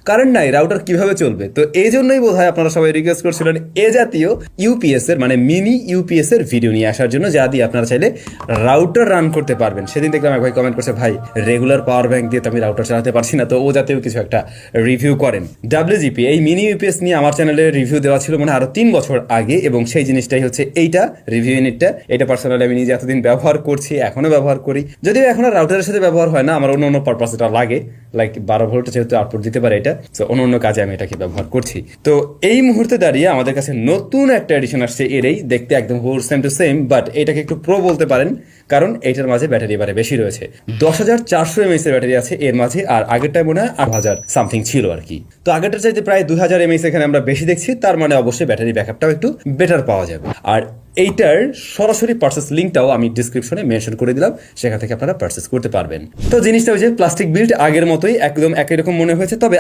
Current নাই, router কিভাবে চলবে? তো এই জন্যই বোধহয় আপনারা সবাই রিকোয়েস্ট করছিলেন এ জাতীয় ইউপিএস এর মানে মিনি ইউপিএস এর ভিডিও নিয়ে আসার জন্য, যা দিয়ে আপনারা চাইলে রাউটার রান করতে পারবেন। সেদিন দেখলাম এক ভাই কমেন্ট করছে, ভাই রেগুলার পাওয়ার ব্যাংক দিয়ে তো আমি রাউটার চালাতে পারছি না, তো ও জাতীয় কিছু একটা রিভিউ করেন। ডাব্লিউজিপি এই মিনি ইউপিএস নিয়ে আমার চ্যানেলে রিভিউ দেওয়া ছিল মানে আরো 3 বছর আগে, এবং সেই জিনিসটাই হচ্ছে এইটা রিভিউ ইউনিটটা। এটা পার্সোনালি আমি নিজে এতদিন ব্যবহার করছি, এখনো ব্যবহার করি, যদিও এখন আর রাউটারের সাথে ব্যবহার হয় না, আমার অন্য অন্য পারপাস এটা লাগে, লাইক 12 ভোল্ট যেহেতু আউটপুট দিতে পারে এটা, তো অন্য কাজে আমি এটাকে ব্যবহার করছি। তো এই মুহূর্তে দাঁড়িয়ে আমাদের কাছে নতুন একটা এডিশন আসছে এরই, দেখতে একদম সেম টু সেম, বাট এটাকে একটু প্রো বলতে পারেন, কারণ এটার মাঝে ব্যাটারি এবারে বেশি রয়েছে। 10,400 mAh এর ব্যাটারি আছে এর মাঝে, আর আগেরটায় মনে হয় 8,000 সামথিং ছিল আর কি। তো আগেরটার চাইতে প্রায় 2,000 mAh এখানে আমরা বেশি দেখছি, তার মানে অবশ্যই ব্যাটারি ব্যাকআপটাও একটু বেটার পাওয়া যাবে। আর এইটার সরাসরি পারচেস লিঙ্কটাও আমি ডিসক্রিপশনে মেনশন করে দিলাম, সেখান থেকে আপনারা পারচেস করতে পারবেন। তো জিনিসটা ওই যে প্লাস্টিক বিল্ড আগের মতোই একদম একই রকম মনে হয়েছে, তবে